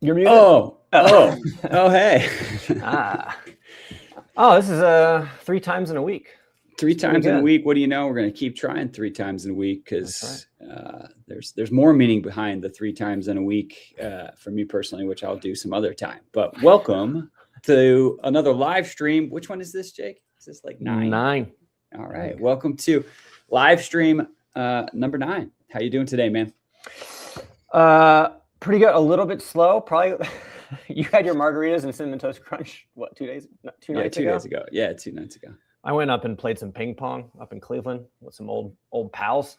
You're muted. Oh, hey. This is 3 times in a week. 3 times in a week. What do you know? We're going to keep trying 3 times in a week because there's more meaning behind the 3 times in a week for me personally, which I'll do some other time. But welcome to another live stream. Which one is this, Jake? Is this like 9? 9. All right. Welcome to live stream number 9. How you doing today, man? Pretty good. A little bit slow. Probably. You had your margaritas and cinnamon toast crunch. What, 2 days? No, 2 nights ago? 2 days ago. Yeah, 2 nights ago. I went up and played some ping pong up in Cleveland with some old pals.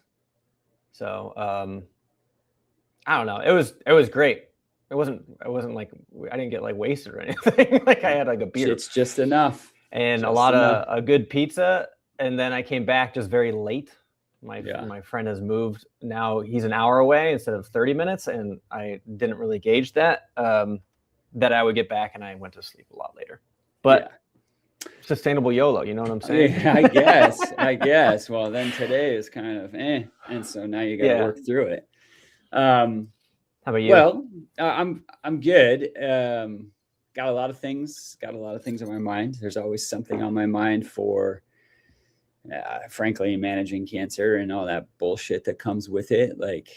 So I don't know. It was great. It wasn't like I didn't get like wasted or anything. Like I had like a beer. It's just enough. And just a lot of a good pizza. And then I came back just very late. My friend has moved. Now he's an hour away instead of 30 minutes. And I didn't really gauge that I would get back, and I went to sleep a lot later. But sustainable YOLO, you know what I'm saying? Yeah, I guess. Well, then today is kind of and so now you got to work through it. How about you? Well, I'm good. Got a lot of things on my mind. There's always something on my mind for frankly managing cancer and all that bullshit that comes with it, like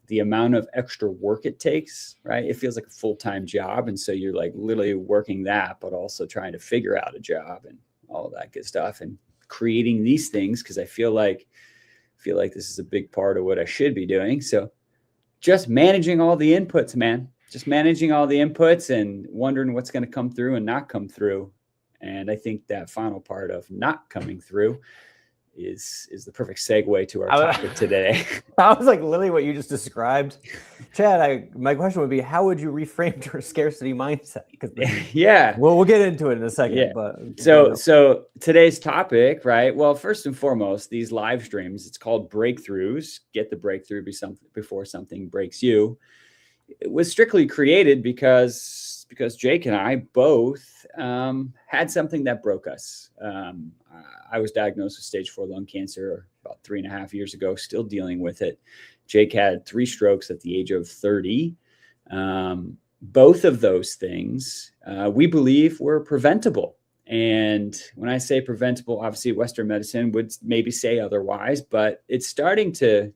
the amount of extra work it takes, right? It feels like a full-time job. And so you're like literally working that, but also trying to figure out a job and all of that good stuff and creating these things. Cause I feel like this is a big part of what I should be doing. So just managing all the inputs, man, just managing all the inputs and wondering what's going to come through and not come through. And I think that final part of not coming through is the perfect segue to our topic today. I was like literally what you just described. Chad, my question would be, how would you reframe your scarcity mindset? Yeah. Well, we'll get into it in a second. Yeah. But so today's topic, right? Well, first and foremost, these live streams, it's called breakthroughs. Get the breakthrough before something breaks you. It was strictly created because Jake and I both had something that broke us. I was diagnosed with stage 4 lung cancer about 3.5 years ago, still dealing with it. Jake had 3 strokes at the age of 30. Both of those things we believe were preventable. And when I say preventable, obviously Western medicine would maybe say otherwise, but it's starting to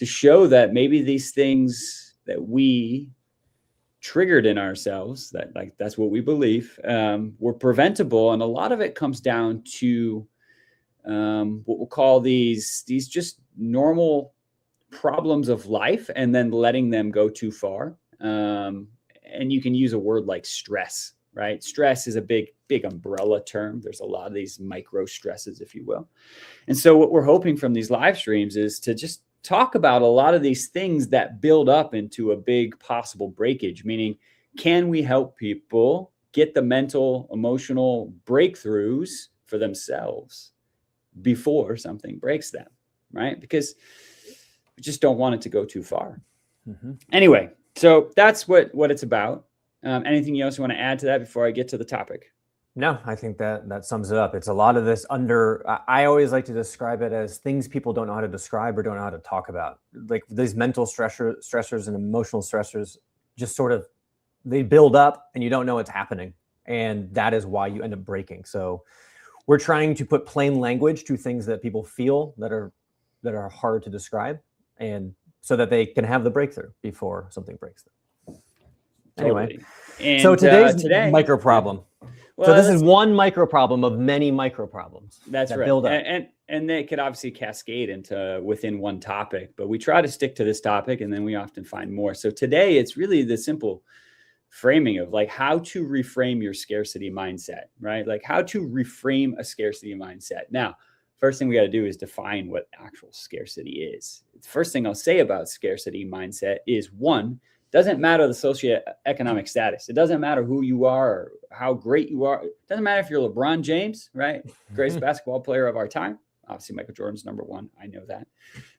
show that maybe these things that we triggered in ourselves, that's what we believe, were preventable. And a lot of it comes down to what we'll call these just normal problems of life and then letting them go too far. And you can use a word like stress, right? Stress is a big umbrella term. There's a lot of these micro stresses, if you will. And so what we're hoping from these live streams is to just talk about a lot of these things that build up into a big possible breakage, meaning can we help people get the mental, emotional breakthroughs for themselves before something breaks them, right? Because we just don't want it to go too far. Mm-hmm. Anyway, so that's what it's about. Anything else you want to add to that before I get to the topic? No, I think that sums it up. It's a lot of this I always like to describe it as things people don't know how to describe or don't know how to talk about. Like these mental stressors and emotional stressors just sort of, they build up and you don't know what's happening. And that is why you end up breaking. So we're trying to put plain language to things that people feel that are hard to describe, and so that they can have the breakthrough before something breaks them. Totally. Anyway, and so today micro problem. Well, so this is one micro problem of many micro problems. That's right. Build up. And they could obviously cascade into within one topic, but we try to stick to this topic and then we often find more. So today it's really the simple framing of like how to reframe your scarcity mindset, right? Like how to reframe a scarcity mindset. Now, first thing we got to do is define what actual scarcity is. The first thing I'll say about scarcity mindset is, one, doesn't matter the socioeconomic status. It doesn't matter who you are or how great you are. It doesn't matter if you're LeBron James, right? Greatest basketball player of our time. Obviously, Michael Jordan's number 1. I know that.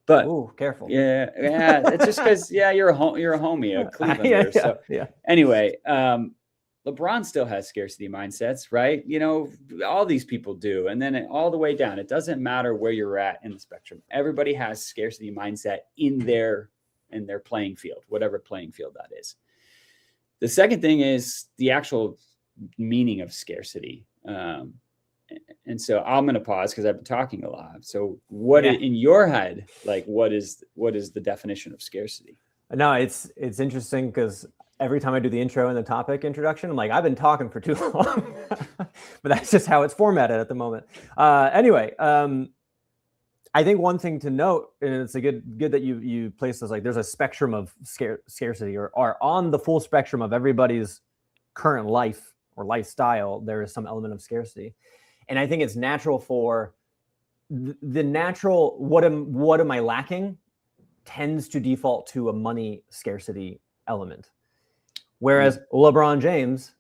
But careful. Yeah. It's just because you're a homie, a Clevelander. Anyway, LeBron still has scarcity mindsets, right? You know, all these people do, and then all the way down. It doesn't matter where you're at in the spectrum. Everybody has scarcity mindset in their playing field, whatever playing field that is. The second thing is the actual meaning of scarcity. And so I'm going to pause because I've been talking a lot. So in your head, like what is the definition of scarcity? No, it's interesting because every time I do the intro and the topic introduction, I'm like, I've been talking for too long, but that's just how it's formatted at the moment. Anyway, I think one thing to note, and it's a good that you place this, like there's a spectrum of scarcity, or on the full spectrum of everybody's current life or lifestyle, there is some element of scarcity. And I think it's natural for the natural, what am I lacking, tends to default to a money scarcity element. Whereas LeBron James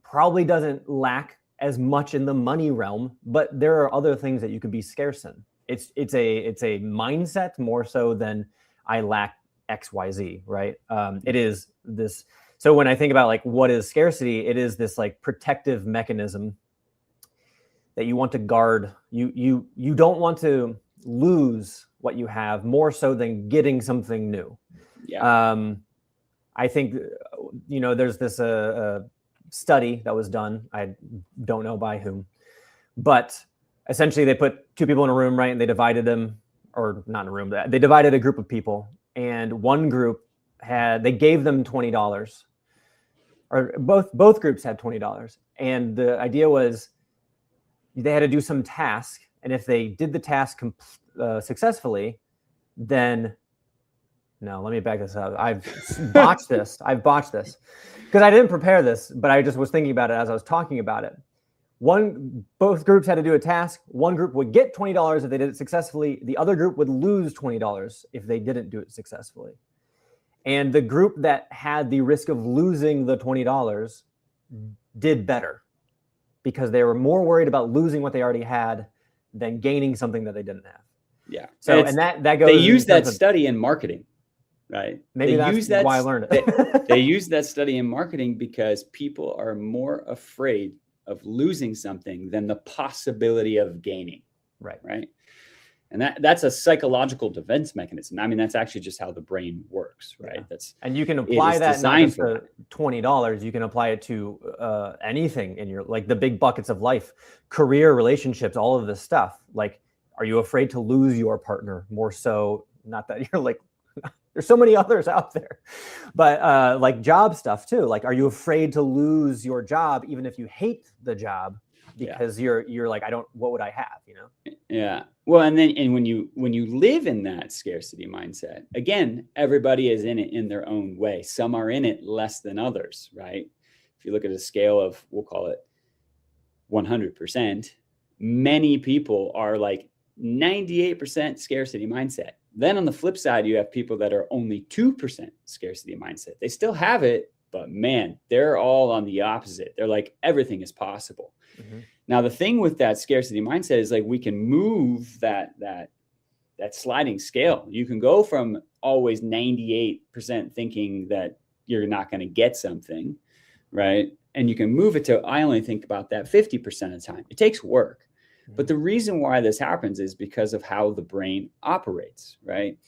probably doesn't lack as much in the money realm, but there are other things that you could be scarce in. It's a mindset more so than I lack XYZ, right? It is this. So when I think about like what is scarcity, it is this like protective mechanism that you want to guard. You don't want to lose what you have more so than getting something new. Yeah. I think, there's this study that was done. I don't know by whom, but essentially they put two people in a room, right? And they divided them, or not in a room, they divided a group of people. And one group they gave them $20, or both groups had $20. And the idea was they had to do some task. And if they did the task successfully, then no, let me back this up. I've botched this because I didn't prepare this, but I just was thinking about it as I was talking about it. Both groups had to do a task. One group would get $20 if they did it successfully. The other group would lose $20 if they didn't do it successfully. And the group that had the risk of losing the $20 did better because they were more worried about losing what they already had than gaining something that they didn't have. Yeah. So, and that goes. They use that study in marketing, right? Maybe that's why I learned it. They use that study in marketing because people are more afraid of losing something than the possibility of gaining. Right. Right. And that's a psychological defense mechanism. I mean, that's actually just how the brain works, right? Yeah. And you can apply that not just to $20. You can apply it to anything in your, like the big buckets of life, career, relationships, all of this stuff. Like, are you afraid to lose your partner more so? Not that you're like, there's so many others out there, but like job stuff too. Like, are you afraid to lose your job even if you hate the job? Because you're like, what would I have, Yeah. Well, and when you live in that scarcity mindset, again, everybody is in it in their own way. Some are in it less than others, right? If you look at a scale of, we'll call it 100%, many people are like 98% scarcity mindset. Then on the flip side, you have people that are only 2% scarcity mindset. They still have it, but man, they're all on the opposite. They're like, everything is possible. Mm-hmm. Now, the thing with that scarcity mindset is like, we can move that sliding scale. You can go from always 98% thinking that you're not going to get something, right? And you can move it to, I only think about that 50% of the time. It takes work. Mm-hmm. But the reason why this happens is because of how the brain operates, right?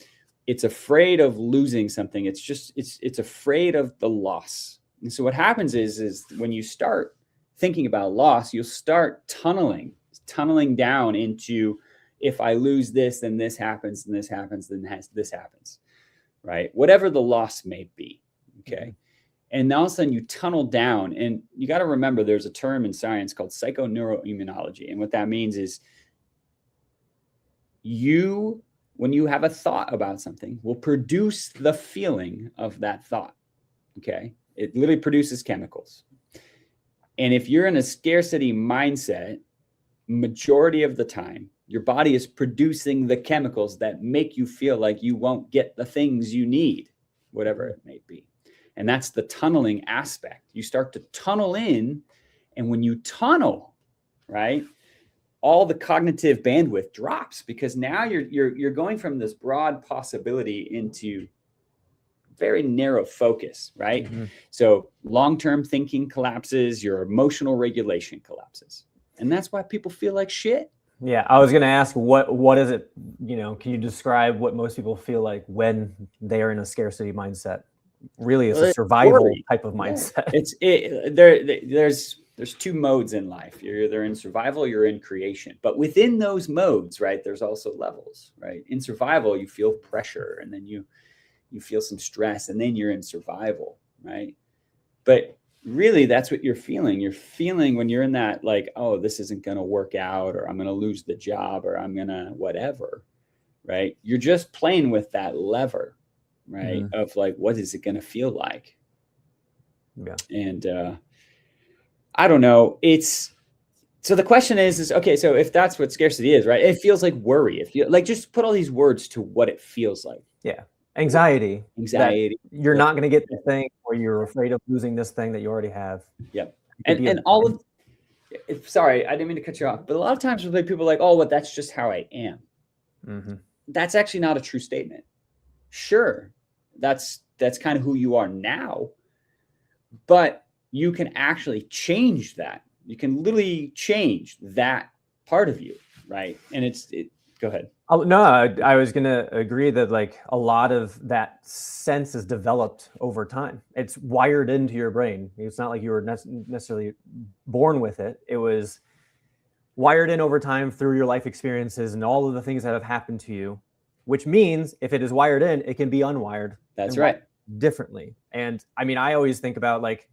It's afraid of losing something. It's afraid of the loss. And so what happens is when you start thinking about loss, you'll start tunneling down into, if I lose this, then this happens, and this happens, then this happens, right? Whatever the loss may be, okay? Mm-hmm. And all of a sudden you tunnel down, and you got to remember there's a term in science called psychoneuroimmunology. And what that means is when you have a thought about something, will produce the feeling of that thought, okay? It literally produces chemicals. And if you're in a scarcity mindset, majority of the time, your body is producing the chemicals that make you feel like you won't get the things you need, whatever it may be. And that's the tunneling aspect. You start to tunnel in, and when you tunnel, right, all the cognitive bandwidth drops, because now you're going from this broad possibility into very narrow focus, right? Mm-hmm. So long-term thinking collapses, your emotional regulation collapses. And that's why people feel like shit. Yeah, I was going to ask, what is it, can you describe what most people feel like when they are in a scarcity mindset? really it's a It's survival worry. type of Yeah. mindset. There's two modes in life. You're either in survival, you're in creation. But within those modes, right, there's also levels, right? In survival, you feel pressure, and then you feel some stress, and then you're in survival, right? But really, that's what you're feeling. You're feeling when you're in that, like, oh, this isn't going to work out, or I'm going to lose the job, or I'm going to whatever, right? You're just playing with that lever, right? Mhm. Of like, what is it going to feel like? Yeah. And I don't know. So the question is okay, so if that's what scarcity is, right? It feels like worry. If you like, just put all these words to what it feels like. Yeah. Anxiety that Anxiety. you're not going to get the thing, or you're afraid of losing this thing that you already have. Yep. It could be And all of, sorry, I didn't mean to cut you off, but a lot of times with people are like, oh, well, that's just how I am. Mm-hmm. That's actually not a true statement. Sure, that's kind of who you are now, but you can actually change that. You can literally change that part of you, right? And go ahead. No, I was going to agree that like a lot of that sense is developed over time. It's wired into your brain. It's not like you were necessarily born with it. It was wired in over time through your life experiences and all of the things that have happened to you, which means if it is wired in, it can be unwired. That's right. Differently. And I mean, I always think about like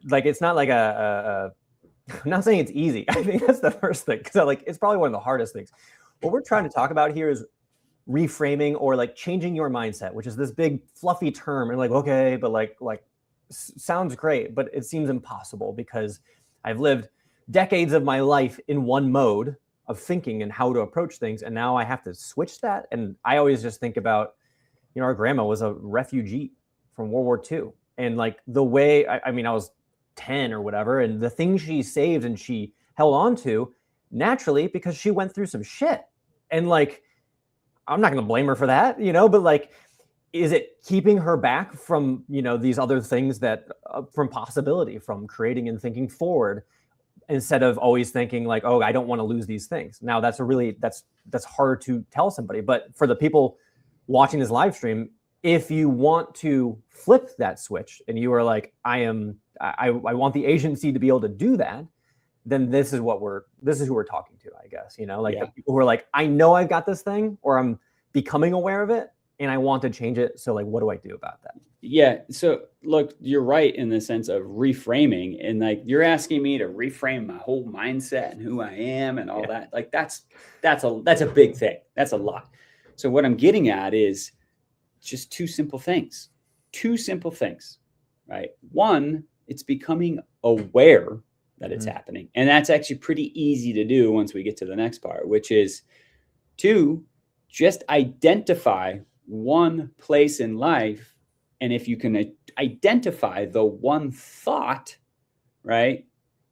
it's not like I'm not saying it's easy. I think that's the first thing, because like it's probably one of the hardest things. What we're trying to talk about here is reframing, or like changing your mindset, which is this big fluffy term. And like, okay, but like sounds great, but it seems impossible because I've lived decades of my life in one mode of thinking and how to approach things, and now I have to switch that. And I always just think about, our grandma was a refugee from World War II, and like the way I mean, I was 10 or whatever, and the things she saved and she held on to naturally because she went through some shit. And like, I'm not going to blame her for that, but like, is it keeping her back from, these other things that from possibility, from creating and thinking forward, instead of always thinking like, oh, I don't want to lose these things. Now that's hard to tell somebody, but for the people watching this live stream, if you want to flip that switch and you are like, I want the agency to be able to do that, then this is who we're talking to, I guess, like the people who are like, I know I've got this thing, or I'm becoming aware of it and I want to change it. So like, what do I do about that? Yeah. So look, you're right in the sense of reframing, and like you're asking me to reframe my whole mindset and who I am and all that. Like that's a big thing. That's a lot. So what I'm getting at is just two simple things, right? One, it's becoming aware that it's happening. And that's actually pretty easy to do once we get to the next part, which is two, just identify one place in life. And if you can identify the one thought, right,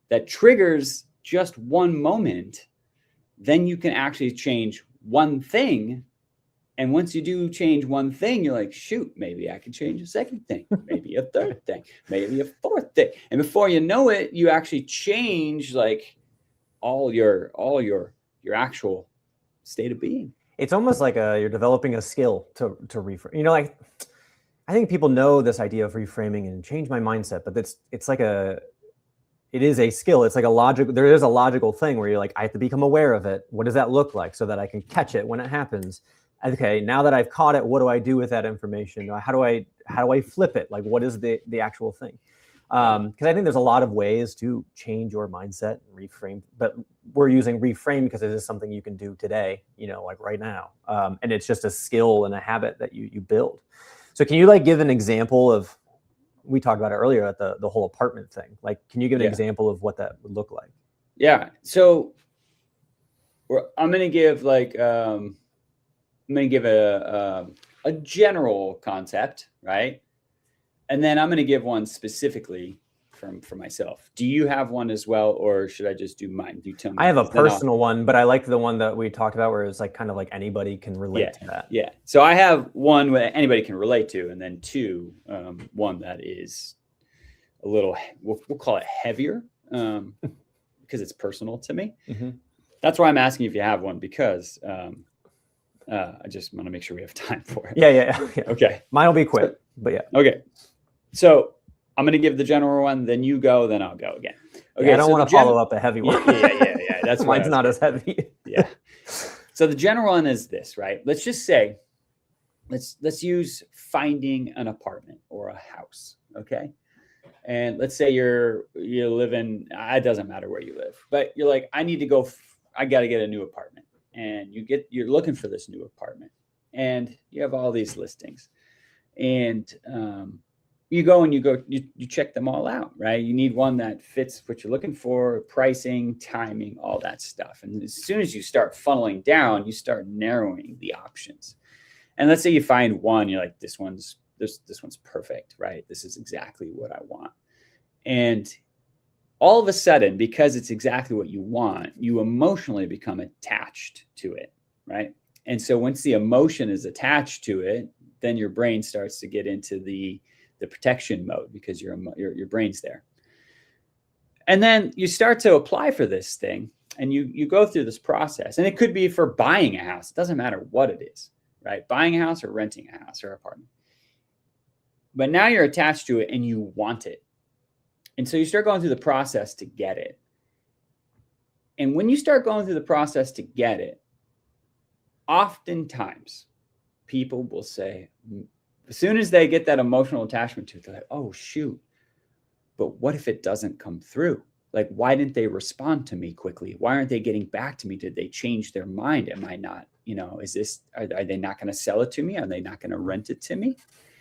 that triggers just one moment, then you can actually change one thing. And once you do change one thing, you're like, shoot, maybe I can change a second thing, maybe a third thing, maybe a fourth thing. And before you know it, you actually change like all your actual state of being. It's almost like you're developing a skill to reframe. Like I think people know this idea of reframing and change my mindset, but it is a skill. It's like there is a logical thing where you're like, I have to become aware of it. What does that look like so that I can catch it when it happens? Okay, now that I've caught it, what do I do with that information? How do I flip it? Like, what is the actual thing? Because I think there's a lot of ways to change your mindset and reframe, but we're using reframe because it is something you can do today, like right now. And it's just a skill and a habit that you build. So can you like give an example of, we talked about it earlier at the whole apartment thing. Like, can you give an example of what that would look like? Yeah. So I'm going to give like, a general concept, right? And then I'm going to give one specifically for myself. Do you have one as well, or should I just do mine? You tell me. I have a personal one, but I like the one that we talked about where it's like kind of like anybody can relate to that. Yeah. So I have one where anybody can relate to, and then two, one that is a little, we'll call it heavier, because it's personal to me. Mm-hmm. That's why I'm asking if you have one, because I just want to make sure we have time for it. Yeah. Okay. Mine will be quick. But yeah. Okay. So I'm going to give the general one, then you go, then I'll go again. Okay. Yeah, I don't want to follow up a heavy one. Yeah. That's mine's not as heavy. Yeah. So the general one is this, right? Let's just say, let's use finding an apartment or a house. Okay. And let's say you live in, it doesn't matter where you live, but you're like, I got to get a new apartment. And you're looking for this new apartment and you have all these listings and, you check them all out, right? You need one that fits what you're looking for, pricing, timing, all that stuff. And as soon as you start funneling down, you start narrowing the options. And let's say you find one, you're like, this one's perfect, right? This is exactly what I want. And all of a sudden, because it's exactly what you want, you emotionally become attached to it, right? And so once the emotion is attached to it, then your brain starts to get into the protection mode because your brain's there. And then you start to apply for this thing and you go through this process. And it could be for buying a house. It doesn't matter what it is, right? Buying a house or renting a house or apartment. But now you're attached to it and you want it. And so you start going through the process to get it. And when you start going through the process to get it, oftentimes people will say, as soon as they get that emotional attachment to it, they're like, oh, shoot. But what if it doesn't come through? Like, why didn't they respond to me quickly? Why aren't they getting back to me? Did they change their mind? Am I not, are they not going to sell it to me? Are they not going to rent it to me?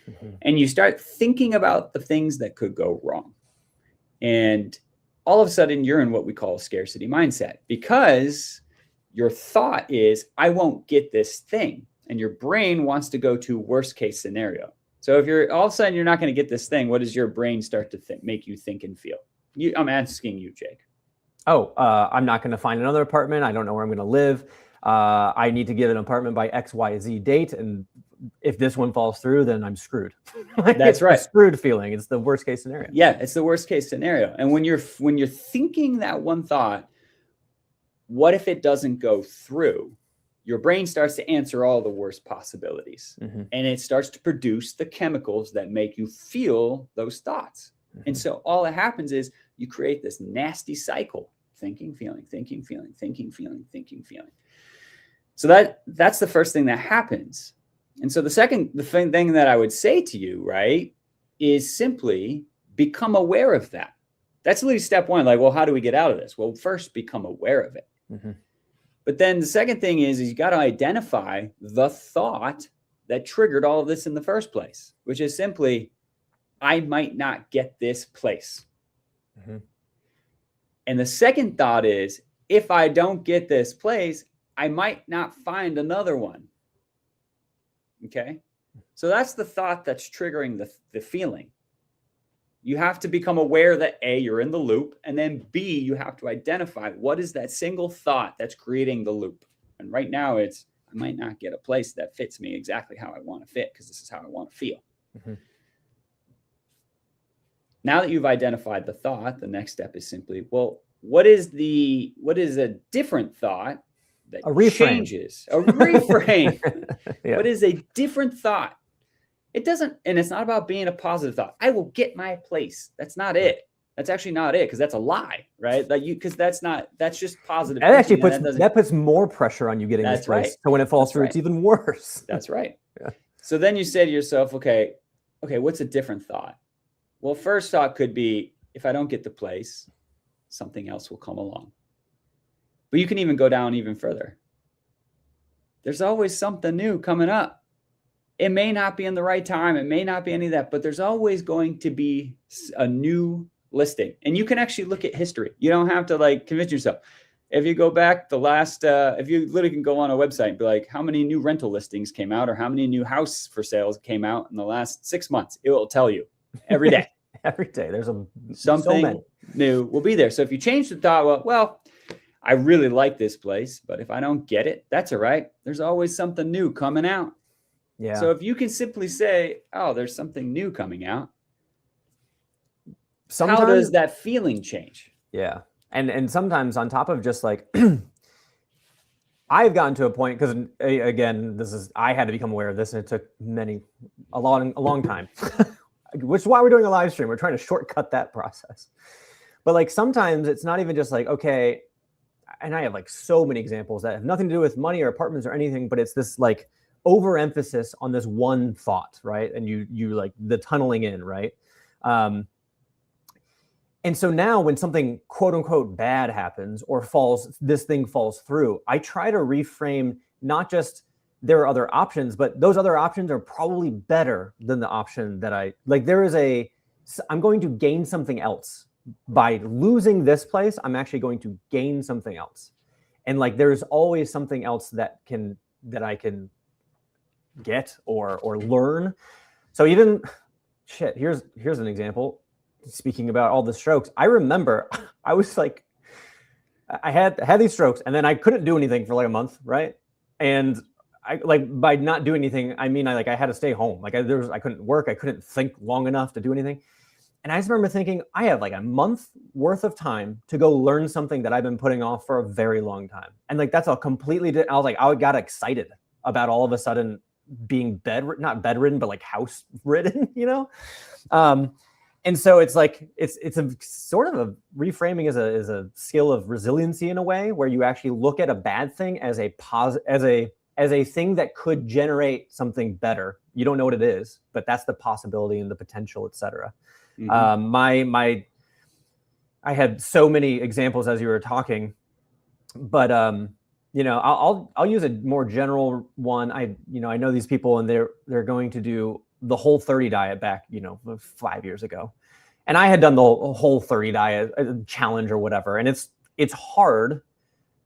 Mm-hmm. And you start thinking about the things that could go wrong. And all of a sudden you're in what we call a scarcity mindset because your thought is, I won't get this thing. And your brain wants to go to worst case scenario. So if you're all of a sudden you're not going to get this thing, what does your brain start to make you think and feel? I'm asking you, Jake. I'm not going to find another apartment. I don't know where I'm going to live. I need to get an apartment by XYZ date. And if this one falls through, then I'm screwed. That's right. The screwed feeling. It's the worst case scenario. Yeah, it's the worst case scenario. And when you're thinking that one thought, what if it doesn't go through? Your brain starts to answer all the worst possibilities. Mm-hmm. And it starts to produce the chemicals that make you feel those thoughts. Mm-hmm. And so all that happens is you create this nasty cycle, thinking, feeling, thinking, feeling, thinking, feeling, thinking, feeling. So that's the first thing that happens. And so the thing that I would say to you, right, is simply become aware of that. That's at least step one. Like, well, how do we get out of this? Well, first become aware of it. Mm-hmm. But then the second thing is you got to identify the thought that triggered all of this in the first place, which is simply, I might not get this place. Mm-hmm. And the second thought is, if I don't get this place, I might not find another one. Okay. So that's the thought that's triggering the feeling. You have to become aware that A, you're in the loop, and then B, you have to identify what is that single thought that's creating the loop. And right now it's, I might not get a place that fits me exactly how I want to fit because this is how I want to feel. Mm-hmm. Now that you've identified the thought, the next step is simply, well, what is a different thought that changes? A reframe. Yeah. What is a different thought? It doesn't, and it's not about being a positive thought. I will get my place. That's not it. That's actually not it, because that's a lie, right? Because that's just positive. That actually puts more pressure on you getting this place. Right. So when it falls through, it's even worse. That's right. Yeah. So then you say to yourself, okay, what's a different thought? Well, first thought could be, if I don't get the place, something else will come along. But you can even go down even further. There's always something new coming up. It may not be in the right time. It may not be any of that, but there's always going to be a new listing. And you can actually look at history. You don't have to convince yourself. If you go back if you literally can go on a website and be like, how many new rental listings came out or how many new house for sales came out in the last 6 months, it will tell you every day. Every day. There's something new will be there. So if you change the thought, well, I really like this place, but if I don't get it, that's all right. There's always something new coming out. Yeah. So if you can simply say, oh, there's something new coming out, how does that feeling change? Yeah. And sometimes on top of just I've gotten to a point because again, I had to become aware of this, and it took a long time, which is why we're doing a live stream. We're trying to shortcut that process. But like sometimes it's not even just like, okay, and I have like so many examples that have nothing to do with money or apartments or anything, but it's this like overemphasis on this one thought, right? And you like the tunneling in, right? And so now when something quote unquote bad happens or this thing falls through, I try to reframe not just there are other options, but those other options are probably better than the option that I'm going to gain something else. By losing this place, I'm actually going to gain something else. And like there's always something else that I can get or learn. So even here's an example. Speaking about all the strokes, I remember I was like, I had these strokes and then I couldn't do anything for like a month, right? And I like by not doing anything, I mean I had to stay home. Like I couldn't work, I couldn't think long enough to do anything. And I just remember thinking, I have like a month worth of time to go learn something that I've been putting off for a very long time. And like that's a completely I was like, I got excited about all of a sudden being not bedridden, but like house ridden, you know? And so it's like it's a sort of a reframing is a skill of resiliency in a way where you actually look at a bad thing as a thing that could generate something better. You don't know what it is, but that's the possibility and the potential, etc. Mm-hmm. I had so many examples as you were talking, but I'll use a more general one. I know these people and they're going to do the Whole30 diet back, 5 years ago. And I had done the Whole30 diet challenge or whatever. And it's hard,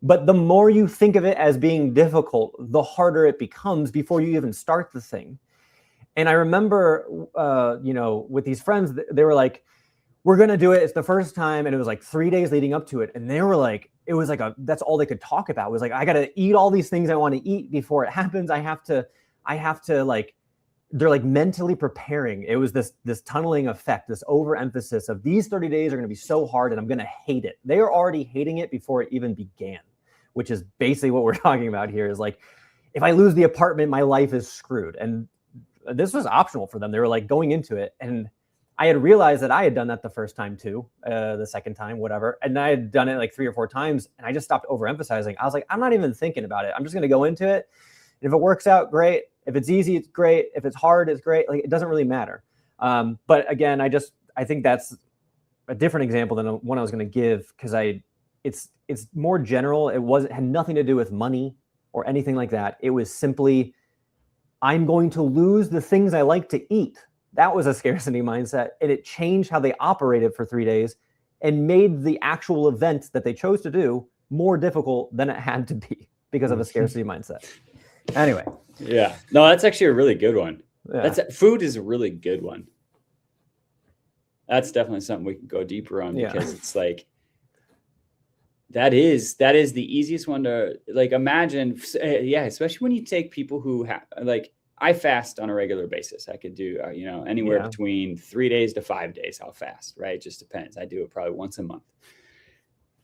but the more you think of it as being difficult, the harder it becomes before you even start the thing. And I remember, with these friends, they were like, we're going to do it. It's the first time. And it was like 3 days leading up to it. And they were like, it was like that's all they could talk about was like, I got to eat all these things I want to eat before it happens. I have to like, they're like mentally preparing. It was this tunneling effect, this overemphasis of these 30 days are going to be so hard and I'm going to hate it. They are already hating it before it even began, which is basically what we're talking about here is like, if I lose the apartment, my life is screwed. And this was optional for them. They were like going into it. And I had realized that I had done that the first time too, the second time, whatever. And I had done it like 3 or 4 times and I just stopped overemphasizing. I was like, I'm not even thinking about it. I'm just going to go into it. And if it works out, great. If it's easy, it's great. If it's hard, it's great. Like it doesn't really matter. But again, I think that's a different example than one I was going to give because it's more general. It had nothing to do with money or anything like that. It was simply, I'm going to lose the things I like to eat. That was a scarcity mindset, and it changed how they operated for 3 days and made the actual event that they chose to do more difficult than it had to be because of a scarcity mindset. Anyway. Yeah. No, that's actually a really good one. Yeah. Food is a really good one. That's definitely something we can go deeper on because it's like, that is the easiest one to like imagine. Yeah. Especially when you take people who have like, I fast on a regular basis. I could do, anywhere between 3 days to 5 days. I'll fast, right? It just depends. I do it probably once a month.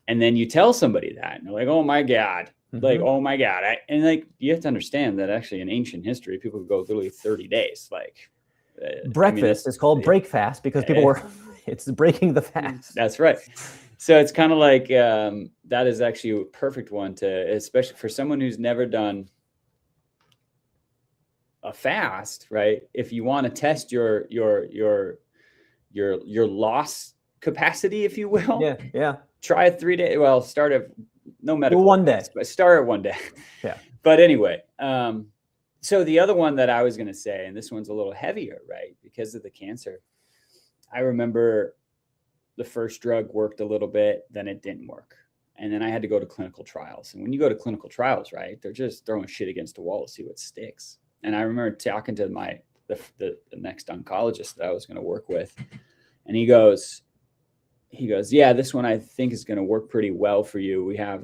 And then you tell somebody that and they're like, oh my God. Mm-hmm. Like, oh my God. And like, you have to understand that actually in ancient history, people would go literally 30 days. Like breakfast is called break fast because people it's breaking the fast. That's right. So it's kind of like, that is actually a perfect one to, especially for someone who's never done a fast, right? If you want to test your loss capacity, if you will. Yeah. Try a 3 day. Well, start at no medical. Do one day. But start at 1 day. Yeah. But anyway, so the other one that I was going to say, and this one's a little heavier, right? Because of the cancer. I remember the first drug worked a little bit, then it didn't work. And then I had to go to clinical trials. And when you go to clinical trials, right, they're just throwing shit against the wall to see what sticks. And I remember talking to the next oncologist that I was going to work with. And he goes, yeah, this one I think is going to work pretty well for you. We have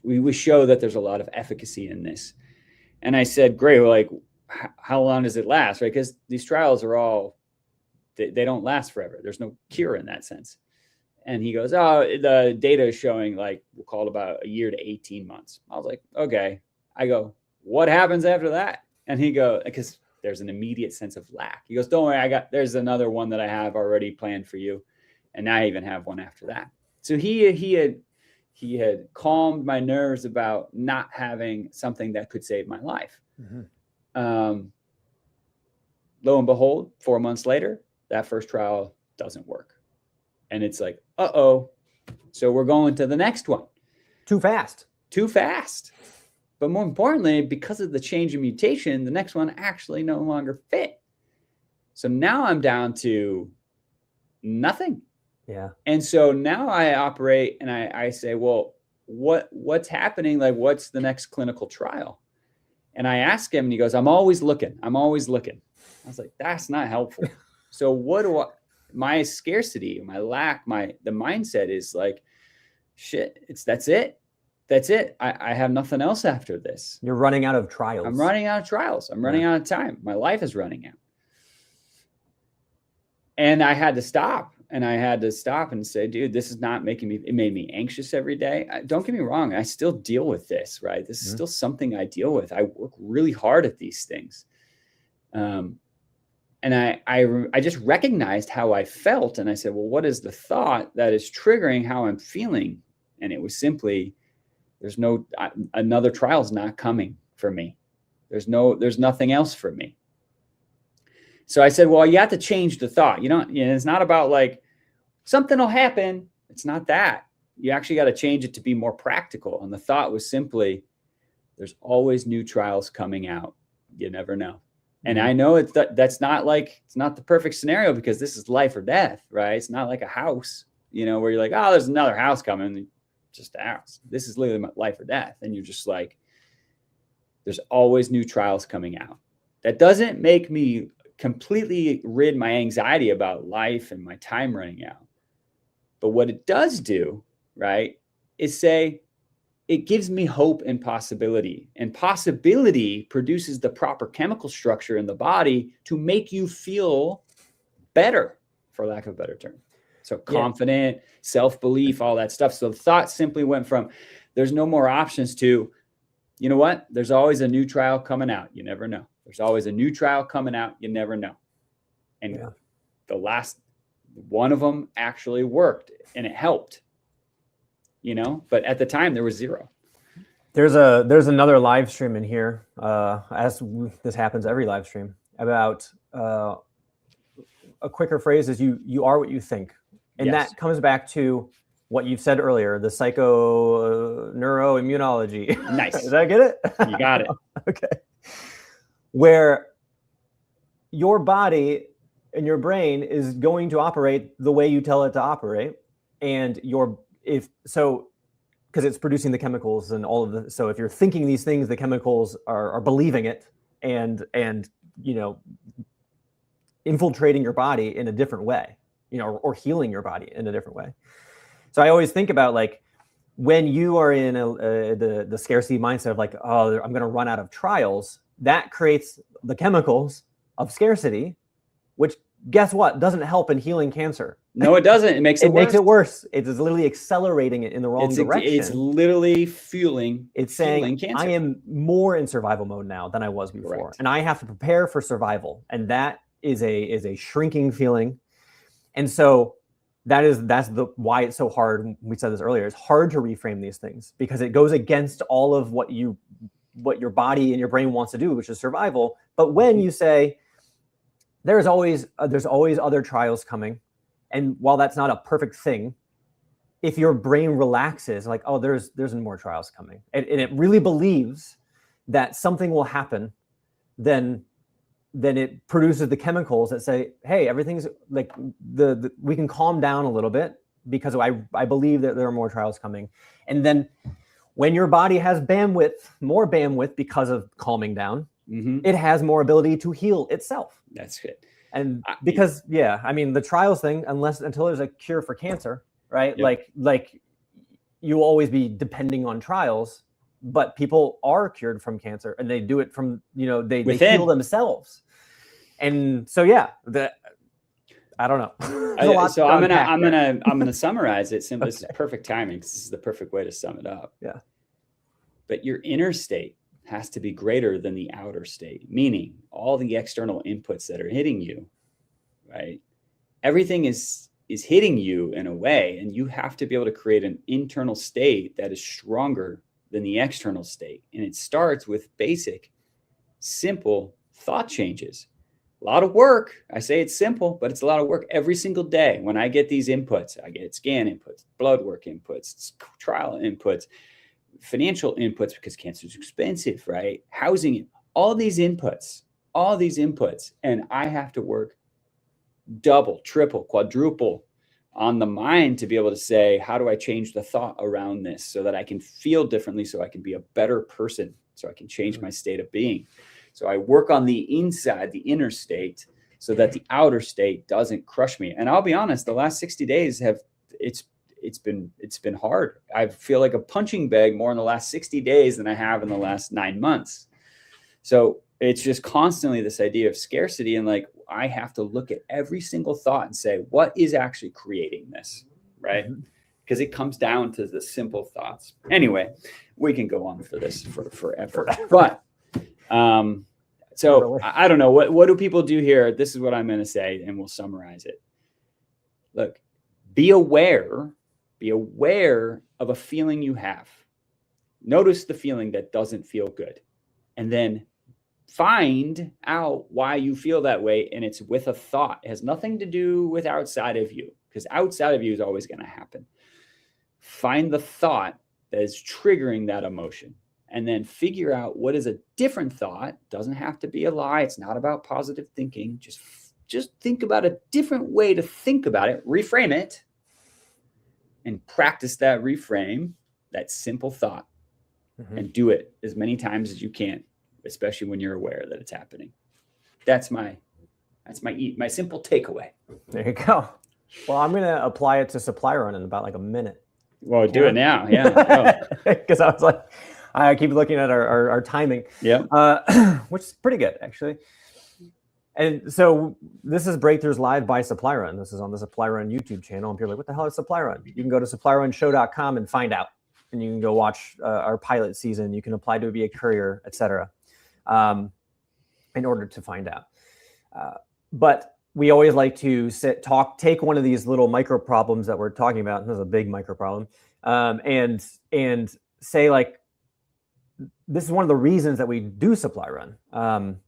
we show that there's a lot of efficacy in this. And I said, great. Well, like, how long does it last? Right? Because these trials are all, they don't last forever. There's no cure in that sense. And he goes, oh, the data is showing like, we'll call it about a year to 18 months. I was like, okay. I go, what happens after that? And he goes, because there's an immediate sense of lack. He goes, don't worry, there's another one that I have already planned for you. And I even have one after that. So he had calmed my nerves about not having something that could save my life. Mm-hmm. Lo and behold, 4 months later, that first trial doesn't work. And it's like, uh-oh. So we're going to the next one. Too fast. But more importantly, because of the change in mutation, the next one actually no longer fit. So now I'm down to nothing. Yeah. And so now I operate and I say, well, what's happening? Like, what's the next clinical trial? And I ask him and he goes, I'm always looking. I was like, that's not helpful. So my scarcity, my lack, the mindset is like, shit, that's it. I have nothing else after this. You're running out of trials. I'm running out of trials. I'm running out of time. My life is running out. And I had to stop. And say, dude, this is not it made me anxious every day. Don't get me wrong. I still deal with this, right? This is still something I deal with. I work really hard at these things. And I just recognized how I felt. And I said, well, what is the thought that is triggering how I'm feeling? And it was simply, another trial's not coming for me. There's nothing else for me. So I said, well, you have to change the thought. It's not about like something will happen. It's not that. You actually got to change it to be more practical. And the thought was simply, there's always new trials coming out. You never know. And I know that's not it's not the perfect scenario because this is life or death, right? It's not like a house, where you're like, oh, there's another house coming. Just a house. This is literally life or death. And you're just like, there's always new trials coming out. That doesn't make me completely rid my anxiety about life and my time running out. But what it does do, right, is say, it gives me hope and possibility. And possibility produces the proper chemical structure in the body to make you feel better, for lack of a better term. So confident, self-belief, all that stuff. So the thought simply went from, there's no more options to, you know what? There's always a new trial coming out. You never know. There's always a new trial coming out. You never know. And the last one of them actually worked and it helped. But at the time there was zero. There's another live stream in here, as this happens every live stream, about a quicker phrase is you are what you think. And that comes back to what you've said earlier, the neuroimmunology. Nice. Did I get it? You got it. Okay. Where your body and your brain is going to operate the way you tell it to operate. And because it's producing the chemicals and all of the, so if you're thinking these things, the chemicals are believing it and infiltrating your body in a different way, or healing your body in a different way. So I always think about like when you are in the scarcity mindset of like, oh, I'm going to run out of trials, that creates the chemicals of scarcity, which guess what? Doesn't help in healing cancer. No, it doesn't. It makes it worse. Makes it worse. It is literally accelerating it in the wrong direction. It's literally fueling. It's saying cancer. I am more in survival mode now than I was before. Correct. And I have to prepare for survival. And that is a shrinking feeling. And so that's why it's so hard. We said this earlier. It's hard to reframe these things because it goes against all of what your body and your brain wants to do, which is survival. But when you say there's always other trials coming, and while that's not a perfect thing, if your brain relaxes, like, oh, there's more trials coming, and it really believes that something will happen, then it produces the chemicals that say, hey, everything's like we can calm down a little bit because I believe that there are more trials coming. And then when your body has more bandwidth because of calming down, it has more ability to heal itself. That's good. And because, the trials thing, until there's a cure for cancer, right? Yep. Like you'll always be depending on trials, but people are cured from cancer and they do it from, they heal themselves. And so, I don't know. There's a lot So to I'm unpack there. gonna summarize it simply. This is Okay. perfect timing. This is the perfect way to sum it up. Yeah. But your inner state has to be greater than the outer state, meaning all the external inputs that are hitting you, right? Everything is hitting you in a way, and you have to be able to create an internal state that is stronger than the external state. And it starts with basic, simple thought changes. A lot of work. I say it's simple, but it's a lot of work every single day. When I get these inputs, I get scan inputs, blood work inputs, trial inputs, financial inputs, because cancer is expensive, right? Housing, all these inputs, and I have to work double, triple, quadruple on the mind to be able to say, how do I change the thought around this so that I can feel differently, so I can be a better person, so I can change my state of being. So I work on the inside, the inner state, so that the outer state doesn't crush me. And I'll be honest, the last 60 days it's been hard. I feel like a punching bag more in the last 60 days than I have in the last 9 months. So it's just constantly this idea of scarcity, and like, I have to look at every single thought and say, what is actually creating this, right? Because it comes down to the simple thoughts. Anyway, we can go on for this for forever. But so I don't know, what do people do here? This is what I'm going to say, and we'll summarize it. Look, be aware of a feeling you have. Notice the feeling that doesn't feel good, and then find out why you feel that way. And it's with a thought. It has nothing to do with outside of you, because outside of you is always going to happen. Find the thought that is triggering that emotion, and then figure out what is a different thought. Doesn't have to be a lie. It's not about positive thinking. Just think about a different way to think about it, reframe it, and practice that reframe, that simple thought, and do it as many times as you can, especially when you're aware that it's happening. That's my simple takeaway. There you go. Well, I'm going to apply it to supply run in about like a minute. Well, do it now. Yeah. Because I was like, I keep looking at our timing. Yeah. Which is pretty good, actually. And so this is Breakthroughs Live by Supply Run. This is on the Supply Run YouTube channel. And people are like, what the hell is Supply Run? You can go to supplyrunshow.com and find out. And you can go watch our pilot season. You can apply to be a courier, etc. In order to find out. But we always like to take one of these little micro problems that we're talking about. This is a big micro problem. And say, like, this is one of the reasons that we do Supply Run.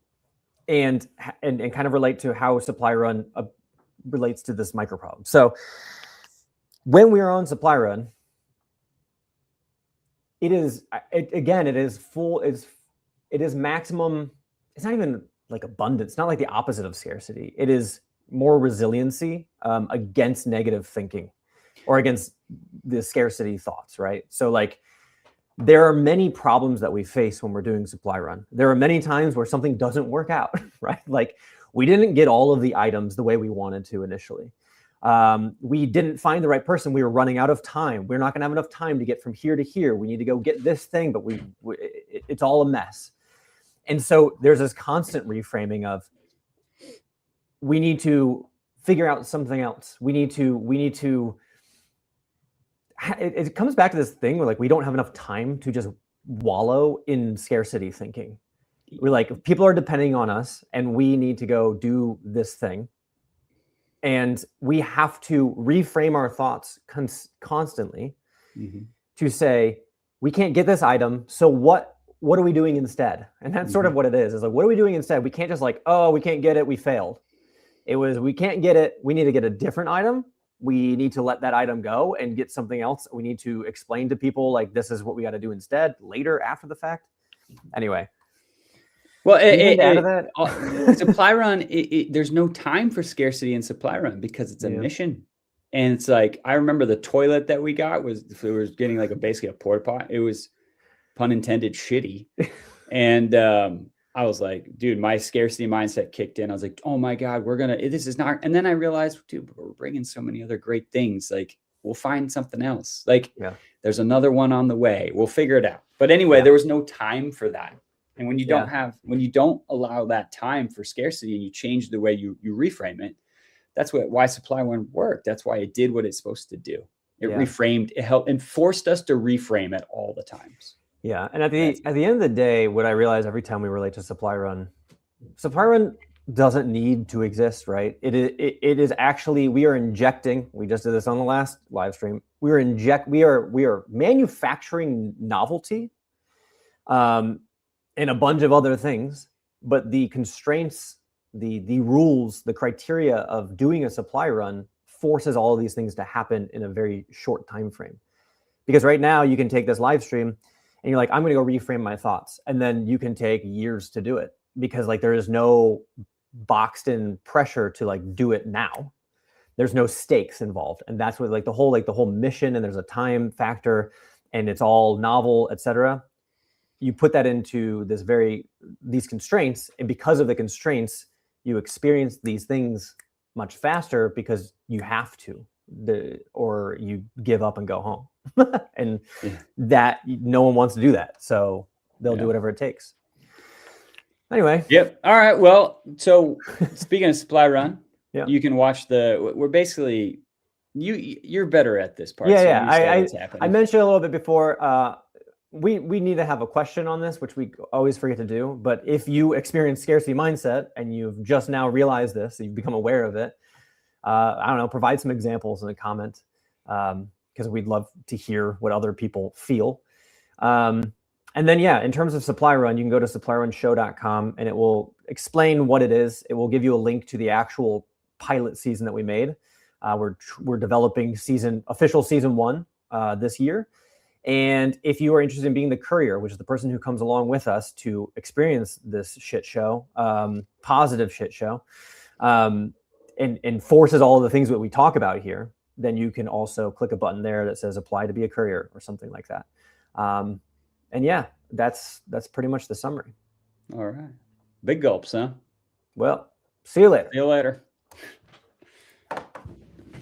And kind of relate to how Supply Run relates to this micro problem. So when we are on Supply Run, it is maximum. It's not even like abundance. It's not like the opposite of scarcity. It is more resiliency against negative thinking, or against the scarcity thoughts, right? So like, there are many problems that we face when we're doing Supply Run. There are many times where something doesn't work out, right? Like, we didn't get all of the items the way we wanted to initially. We didn't find the right person. We were running out of time. We're not going to have enough time to get from here to here. We need to go get this thing, but it's all a mess. And so there's this constant reframing of, we need to figure out something else. We need to. It comes back to this thing where, like, we don't have enough time to just wallow in scarcity thinking. We're like, people are depending on us, and we need to go do this thing. And we have to reframe our thoughts constantly to say, we can't get this item, so what are we doing instead? And that's sort of what it is. It's like, what are we doing instead? We can't just like, oh, we can't get it, we failed. It was, we can't get it, we need to get a different item. We need to let that item go and get something else. We need to explain to people, like, this is what we got to do instead, later, after the fact. Anyway. Well, Supply Run, there's no time for scarcity in Supply Run, because it's a mission. And it's like, I remember the toilet that we got was getting like basically a porta pot. It was, pun intended, shitty. And I was like, dude, my scarcity mindset kicked in. I was like, oh my God, this is not. And then I realized, dude, we're bringing so many other great things. Like, we'll find something else. Like, there's another one on the way. We'll figure it out. But anyway, there was no time for that. And when you when you don't allow that time for scarcity, and you change the way you reframe it, that's why supply run worked. That's why it did what it's supposed to do. It Yeah. reframed, it helped and forced us to reframe at all the times. Yeah. And at the end of the day, what I realize every time we relate to supply run doesn't need to exist, right? It is actually, we are injecting, we just did this on the last live stream. We are manufacturing novelty, and a bunch of other things, but the constraints, the rules, the criteria of doing a supply run forces all of these things to happen in a very short time frame. Because right now you can take this live stream and you're like, I'm going to go reframe my thoughts, and then you can take years to do it, because like there is no boxed in pressure to like do it now. There's no stakes involved, and that's what like the whole mission, and there's a time factor, and it's all novel, etc. You put that into these constraints, and because of the constraints, you experience these things much faster because you have to, or you give up and go home. And that no one wants to do that, so they'll do whatever it takes. Anyway. Yep. All right. Well, so speaking of supply run, yeah, you can watch we're basically, you're better at this part. Yeah, so I mentioned a little bit before, we need to have a question on this, which we always forget to do. But if you experience scarcity mindset and you've just now realized this, you've become aware of it, I don't know, provide some examples in a comment, because we'd love to hear what other people feel. And then, yeah, in terms of supply run, you can go to supplyrunshow.com and it will explain what it is. It will give you a link to the actual pilot season that we made. We're developing official season 1 this year. And if you are interested in being the courier, which is the person who comes along with us to experience this shit show, positive shit show, and forces all of the things that we talk about here, then you can also click a button there that says apply to be a courier or something like that. And yeah, that's pretty much the summary. All right. Big gulps, huh? Well, see you later. See you later.